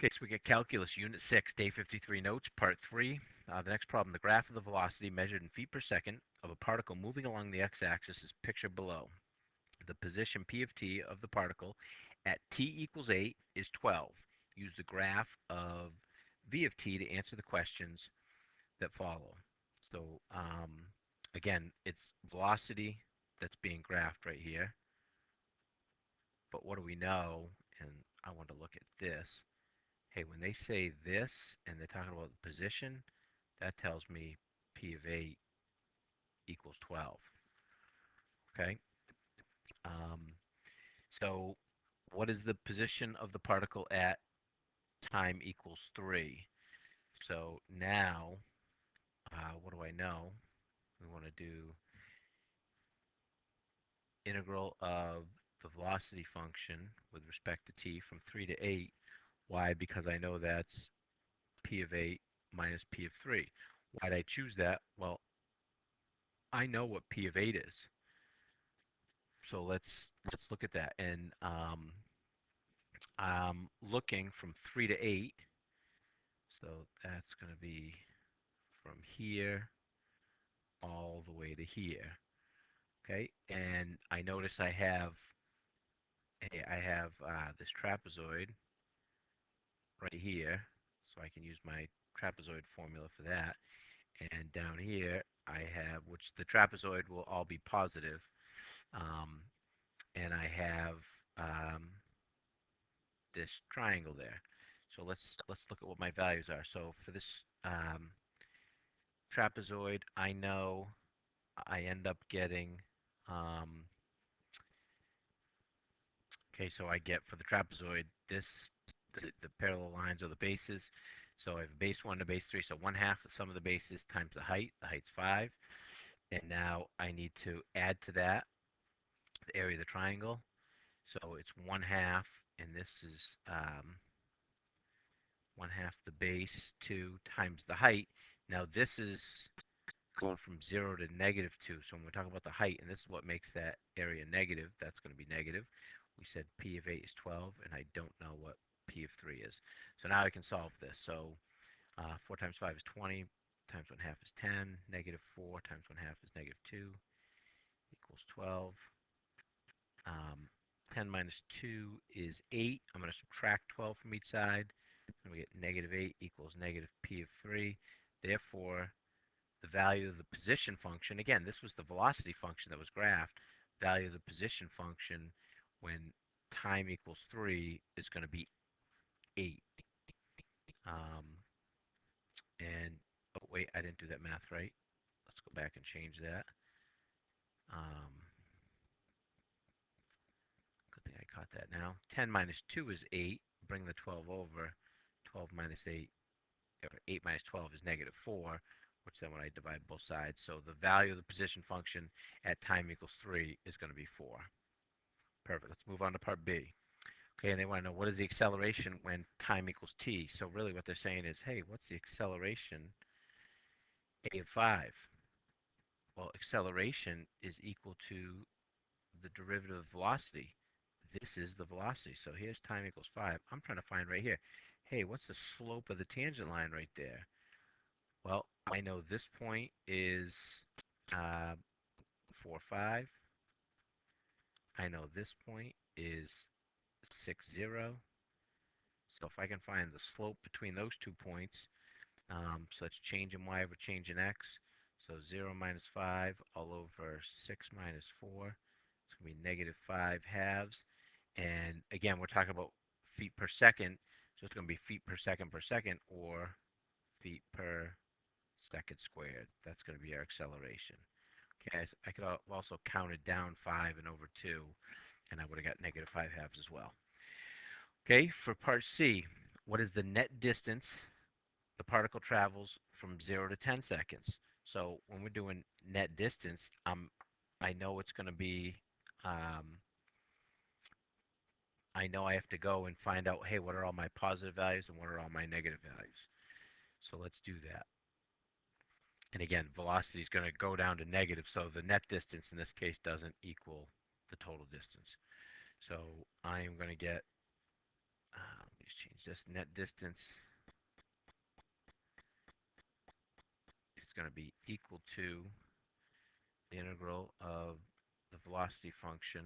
Okay, so we get calculus, unit 6, day 53 notes, part 3. The next problem, the graph of the velocity measured in feet per second of a particle moving along the x-axis is pictured below. The position p of t of the particle at t equals 8 is 12. Use the graph of v of t to answer the questions that follow. So again, it's velocity that's being graphed right here. But what do we know? And I want to look at this. Hey, when they say this and they're talking about the position, that tells me P of 8 equals 12. Okay? Um, so what is the position of the particle at time equals 3? So now, what do I know? We want to do integral of the velocity function with respect to t from 3 to 8. Why? Because I know that's P of 8 minus P of 3. Why did I choose that? Well, I know what P of 8 is. So let's look at that. And I'm looking from 3 to 8. So that's going to be from here all the way to here. Okay, and I notice I have this trapezoid right here, so I can use my trapezoid formula for that. And down here I have, which the trapezoid will all be positive, um, and I have this triangle there. So let's look at what my values are. So for this trapezoid, I know I end up getting, um, okay, so I get for the trapezoid this, the parallel lines are the bases. So I have base 1 to base 3, so 1/2 the sum of the bases times the height's 5. And now I need to add to that the area of the triangle. So it's 1/2, and this is 1/2 the base 2 times the height. Now this is going from 0 to -2. So when we're talking about the height, and this is what makes that area negative, that's going to be negative. We said P of 8 is 12, and I don't know what P of 3 is. So now I can solve this. So 4 times 5 is 20, times 1/2 is 10, -4 times 1/2 is -2, equals 12. 10 minus 2 is 8. I'm going to subtract 12 from each side. And we get -8 equals negative P of 3. Therefore, the value of the position function, again, this was the velocity function that was graphed, value of the position function when time equals 3 is going to be 8. Um, and, oh, wait, I didn't do that math right. Let's go back and change that. Good thing I caught that now. 10 minus 2 is 8. Bring the 12 over. 12 minus 8, or 8 minus 12 is -4, which then when I divide both sides, so the value of the position function at time equals 3 is going to be 4. Perfect. Let's move on to part B. Okay, and they want to know what is the acceleration when time equals t. So really what they're saying is, hey, what's the acceleration a of 5? Well, acceleration is equal to the derivative of velocity. This is the velocity. So here's time equals 5. I'm trying to find right here, hey, what's the slope of the tangent line right there? Well, I know this point is 4, 5. I know this point is 6, 0. So if I can find the slope between those 2 points, so that's change in y over change in x. So 0 minus 5 all over 6 minus 4. It's going to be -5/2. And again, we're talking about feet per second. So it's going to be feet per second, or feet per second squared. That's going to be our acceleration. Okay, so I could also counted down 5 and over 2, and I would have got -5/2 as well. Okay, for part C, what is the net distance the particle travels from 0 to 10 seconds? So when we're doing net distance, I know it's going to be, um, I know I have to go and find out, hey, what are all my positive values and what are all my negative values? So let's do that. And again, velocity is going to go down to negative, so the net distance in this case doesn't equal the total distance. So I am going to get, let me just change this. Net distance is going to be equal to the integral of the velocity function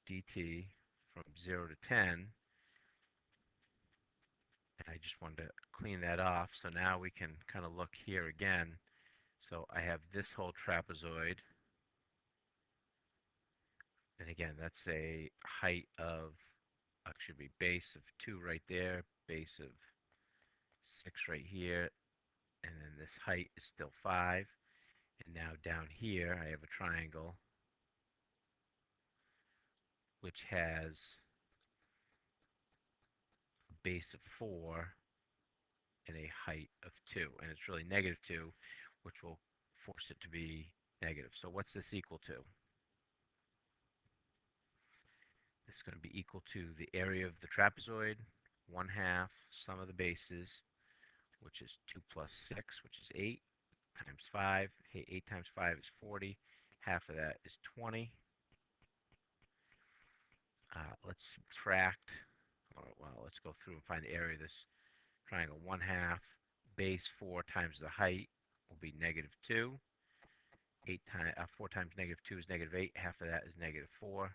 dt from 0 to 10. And I just wanted to clean that off. So now we can kind of look here again. So I have this whole trapezoid. And again, that's a height of, should be base of 2 right there, base of 6 right here, and then this height is still 5. And now down here, I have a triangle which has a base of 4 and a height of 2. And it's really negative 2, which will force it to be negative. So what's this equal to? This is going to be equal to the area of the trapezoid, 1/2 sum of the bases, which is 2 plus 6, which is 8, times 5. Hey, 8 times 5 is 40. Half of that is 20. Let's subtract. Well, let's go through and find the area of this triangle. 1/2 base 4 times the height will be negative 2. 4 times negative 2 is negative 8. Half of that is negative 4.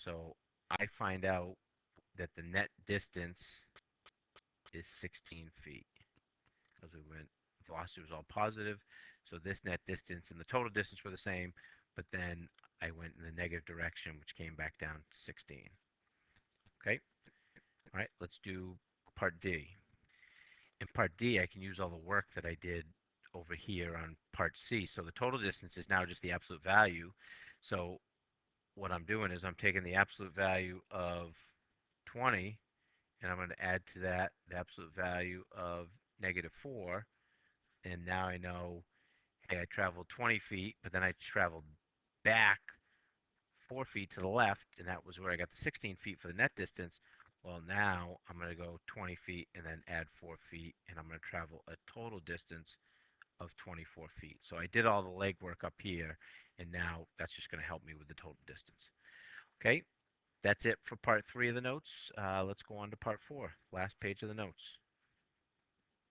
So I find out that the net distance is 16 feet. Because velocity was all positive. So this net distance and the total distance were the same, but then I went in the negative direction, which came back down to 16. Okay? All right, let's do part D. In part D, I can use all the work that I did over here on part C. So the total distance is now just the absolute value. So what I'm doing is I'm taking the absolute value of 20, and I'm going to add to that the absolute value of negative 4. And now I know, hey, I traveled 20 feet, but then I traveled back 4 feet to the left, and that was where I got the 16 feet for the net distance. Well, now I'm going to go 20 feet and then add 4 feet, and I'm going to travel a total distance of 24 feet. So I did all the legwork up here, and now that's just going to help me with the total distance. Okay, that's it for part 3 of the notes. Let's go on to part 4, last page of the notes.